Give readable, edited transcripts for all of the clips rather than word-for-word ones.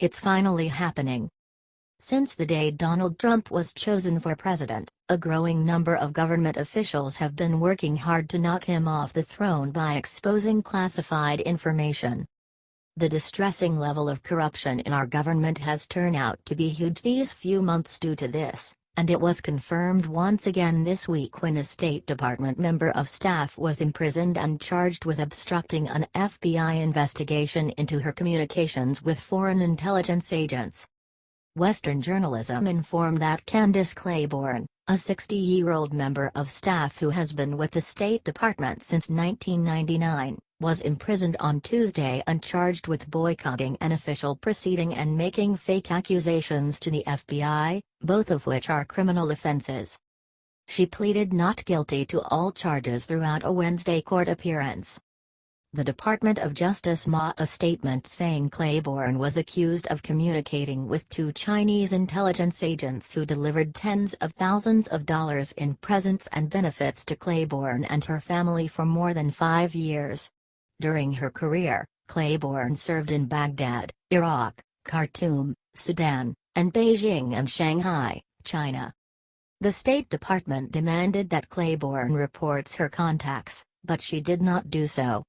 It's finally happening. Since the day Donald Trump was chosen for president, a growing number of government officials have been working hard to knock him off the throne by exposing classified information. The distressing level of corruption in our government has turned out to be huge these few months due to this, and it was confirmed once again this week when a State Department member of staff was imprisoned and charged with obstructing an FBI investigation into her communications with foreign intelligence agents. Western journalism informed that Candace Claiborne, a 60-year-old member of staff who has been with the State Department since 1999, was imprisoned on Tuesday and charged with boycotting an official proceeding and making fake accusations to the FBI, both of which are criminal offenses. She pleaded not guilty to all charges throughout a Wednesday court appearance. The Department of Justice made a statement saying Claiborne was accused of communicating with two Chinese intelligence agents who delivered tens of thousands of dollars in presents and benefits to Claiborne and her family for more than 5 years. During her career, Claiborne served in Baghdad, Iraq, Khartoum, Sudan, and Beijing and Shanghai, China. The State Department demanded that Claiborne reports her contacts, but she did not do so.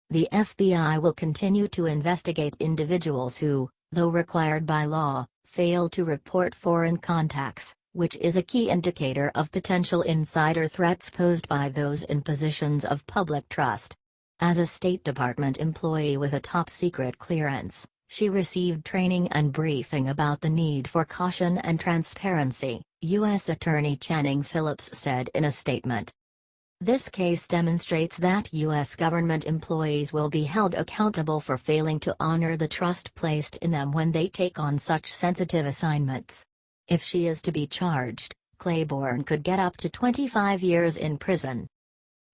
The FBI will continue to investigate individuals who, though required by law, fail to report foreign contacts, which is a key indicator of potential insider threats posed by those in positions of public trust. As a State Department employee with a top-secret clearance, she received training and briefing about the need for caution and transparency, U.S. Attorney Channing Phillips said in a statement. This case demonstrates that U.S. government employees will be held accountable for failing to honor the trust placed in them when they take on such sensitive assignments. If she is to be charged, Claiborne could get up to 25 years in prison.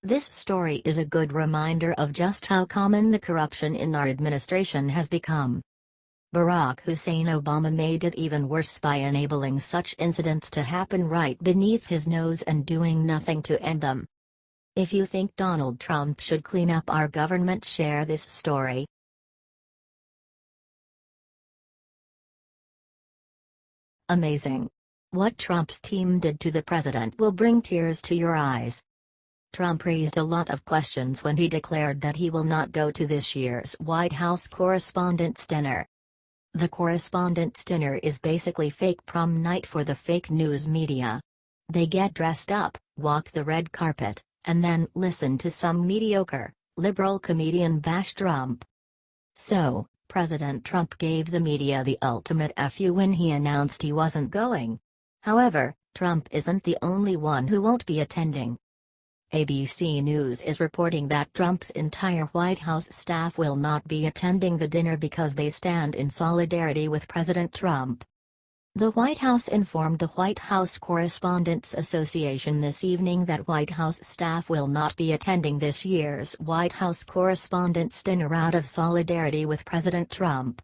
This story is a good reminder of just how common the corruption in our administration has become. Barack Hussein Obama made it even worse by enabling such incidents to happen right beneath his nose and doing nothing to end them. If you think Donald Trump should clean up our government, share this story. Amazing. What Trump's team did to the president will bring tears to your eyes. Trump raised a lot of questions when he declared that he will not go to this year's White House Correspondents' Dinner. The Correspondents' Dinner is basically fake prom night for the fake news media. They get dressed up, walk the red carpet, and then listen to some mediocre, liberal comedian bash Trump. So, President Trump gave the media the ultimate FU when he announced he wasn't going. However, Trump isn't the only one who won't be attending. ABC News is reporting that Trump's entire White House staff will not be attending the dinner because they stand in solidarity with President Trump. The White House informed the White House Correspondents Association this evening that White House staff will not be attending this year's White House Correspondents' Dinner out of solidarity with President Trump.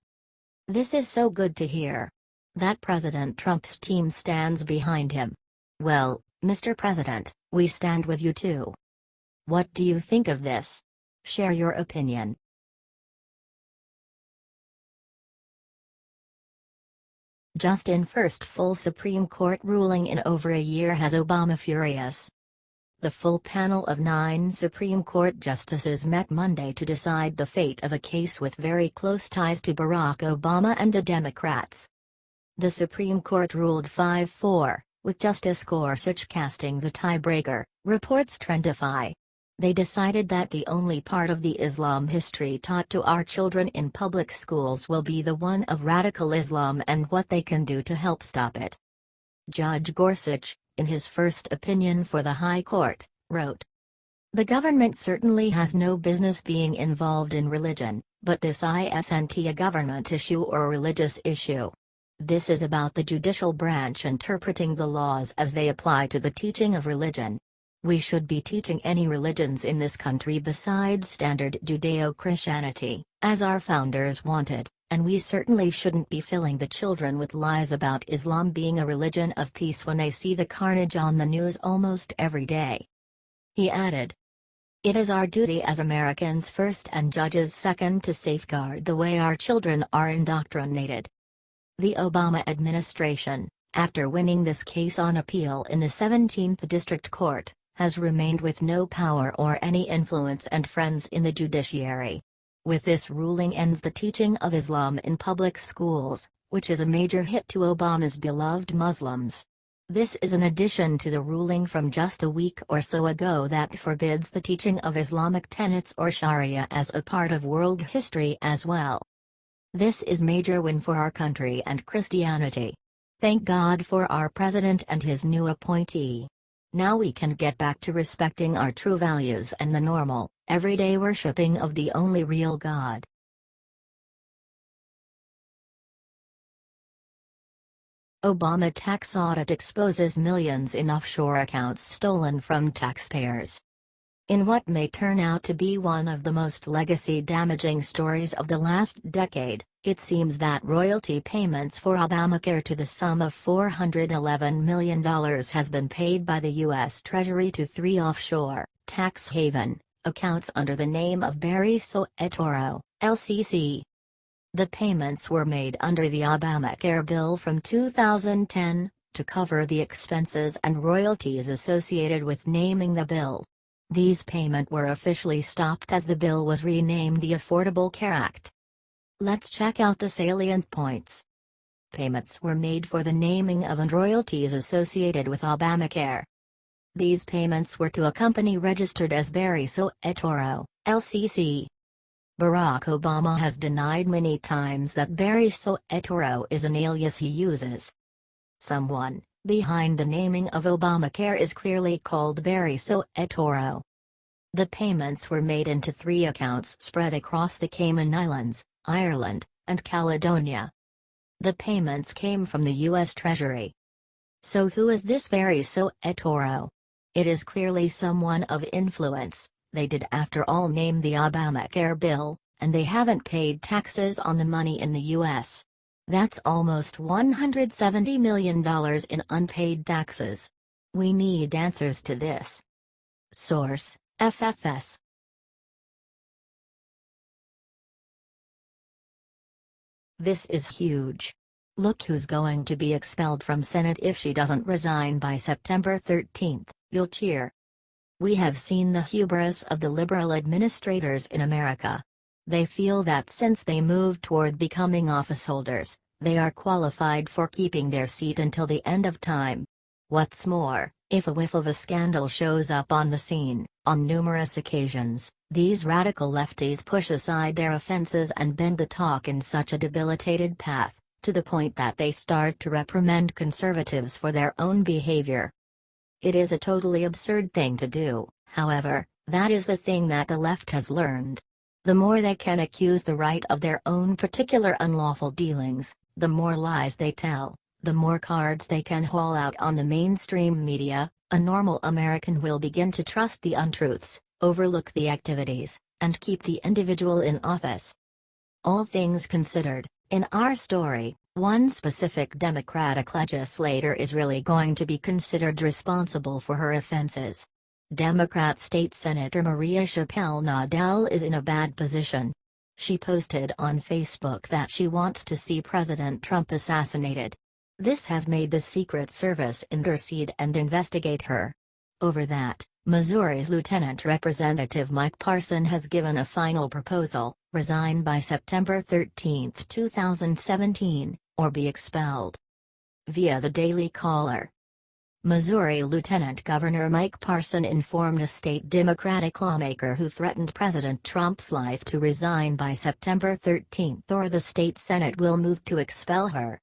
This is so good to hear. That President Trump's team stands behind him. Well, Mr. President, we stand with you too. What do you think of this? Share your opinion. Just in first full Supreme Court ruling in over a year has Obama furious. The full panel of 9 Supreme Court justices met Monday to decide the fate of a case with very close ties to Barack Obama and the Democrats. The Supreme Court ruled 5-4, with Justice Gorsuch casting the tiebreaker, reports Trendify. They decided that the only part of the Islam history taught to our children in public schools will be the one of radical Islam and what they can do to help stop it. Judge Gorsuch, in his first opinion for the High Court, wrote, "The government certainly has no business being involved in religion, but this isn't a government issue or a religious issue. This is about the judicial branch interpreting the laws as they apply to the teaching of religion. We should be teaching any religions in this country besides standard Judeo-Christianity, as our founders wanted, and we certainly shouldn't be filling the children with lies about Islam being a religion of peace when they see the carnage on the news almost every day." He added, It is our duty as Americans first and judges second to safeguard the way our children are indoctrinated. The Obama administration, after winning this case on appeal in the 17th District Court, has remained with no power or any influence and friends in the judiciary. With this ruling ends the teaching of Islam in public schools, which is a major hit to Obama's beloved Muslims. This is in addition to the ruling from just a week or so ago that forbids the teaching of Islamic tenets or Sharia as a part of world history as well. This is major win for our country and Christianity. Thank God for our president and his new appointee. Now we can get back to respecting our true values and the normal, everyday worshipping of the only real God. Obama tax audit exposes millions in offshore accounts stolen from taxpayers. In what may turn out to be one of the most legacy-damaging stories of the last decade, it seems that royalty payments for Obamacare to the sum of $411 million has been paid by the U.S. Treasury to 3 offshore, tax haven, accounts under the name of Barry Soetoro, LCC. The payments were made under the Obamacare bill from 2010, to cover the expenses and royalties associated with naming the bill. These payments were officially stopped as the bill was renamed the Affordable Care Act. Let's check out the salient points. Payments were made for the naming of and royalties associated with Obamacare. These payments were to a company registered as Barry Soetoro, LCC. Barack Obama has denied many times that Barry Soetoro is an alias he uses. Someone behind the naming of Obamacare is clearly called Barry Soetoro. The payments were made into 3 accounts spread across the Cayman Islands, Ireland, and Caledonia. The payments came from the U.S. Treasury. So who is this Barry Soetoro? It is clearly someone of influence. They did after all name the Obamacare bill, and they haven't paid taxes on the money in the U.S. That's almost $170 million in unpaid taxes. We need answers to this. Source: FFS. This is huge. Look who's going to be expelled from Senate if she doesn't resign by September 13, you'll cheer. We have seen the hubris of the liberal administrators in America. They feel that since they moved toward becoming officeholders, they are qualified for keeping their seat until the end of time. What's more, if a whiff of a scandal shows up on the scene, on numerous occasions, these radical lefties push aside their offenses and bend the talk in such a debilitated path, to the point that they start to reprimand conservatives for their own behavior. It is a totally absurd thing to do, however, that is the thing that the left has learned. The more they can accuse the right of their own particular unlawful dealings, the more lies they tell, the more cards they can haul out on the mainstream media. A normal American will begin to trust the untruths, overlook the activities, and keep the individual in office. All things considered, in our story, one specific Democratic legislator is really going to be considered responsible for her offenses. Democrat State Senator Maria Chappelle-Nadal is in a bad position. She posted on Facebook that she wants to see President Trump assassinated. This has made the Secret Service intercede and investigate her. Over that, Missouri's Lieutenant Representative Mike Parson has given a final proposal: resign by September 13, 2017, or be expelled. Via the Daily Caller, Missouri Lieutenant Governor Mike Parson informed a state Democratic lawmaker who threatened President Trump's life to resign by September 13 or the state Senate will move to expel her.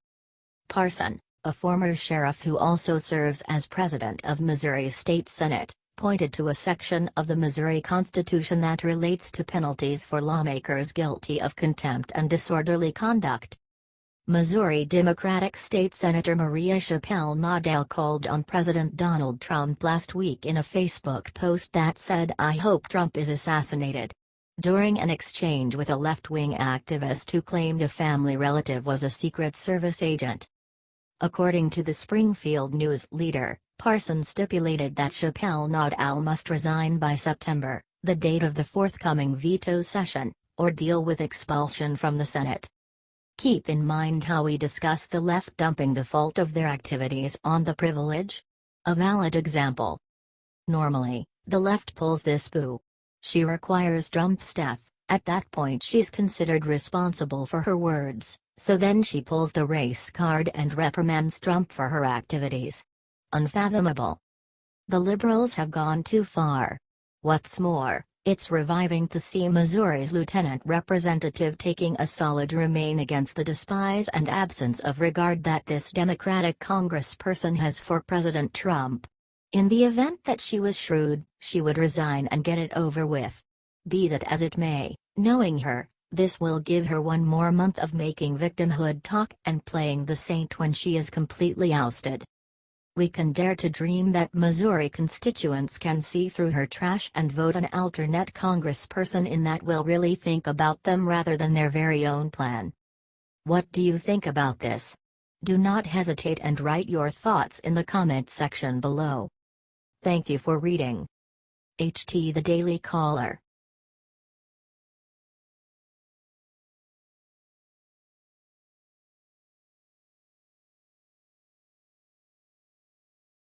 Parson, a former sheriff who also serves as president of Missouri State Senate, pointed to a section of the Missouri Constitution that relates to penalties for lawmakers guilty of contempt and disorderly conduct. Missouri Democratic State Senator Maria Chappelle-Nadal called on President Donald Trump last week in a Facebook post that said, "I hope Trump is assassinated," during an exchange with a left-wing activist who claimed a family relative was a Secret Service agent. According to the Springfield News Leader, Parson stipulated that Chappelle-Nadal must resign by September, the date of the forthcoming veto session, or deal with expulsion from the Senate. Keep in mind how we discussed the left dumping the fault of their activities on the privilege. A valid example. Normally, the left pulls this boo. She requires Trump's death. At that point she's considered responsible for her words, so then she pulls the race card and reprimands Trump for her activities. Unfathomable. The liberals have gone too far. What's more, it's reviving to see Missouri's lieutenant representative taking a solid remain against the despise and absence of regard that this Democratic congressperson has for President Trump. In the event that she was shrewd, she would resign and get it over with. Be that as it may, knowing her, this will give her one more month of making victimhood talk and playing the saint when she is completely ousted. We can dare to dream that Missouri constituents can see through her trash and vote an alternate congressperson in that will really think about them rather than their very own plan. What do you think about this? Do not hesitate and write your thoughts in the comment section below. Thank you for reading. HT The Daily Caller.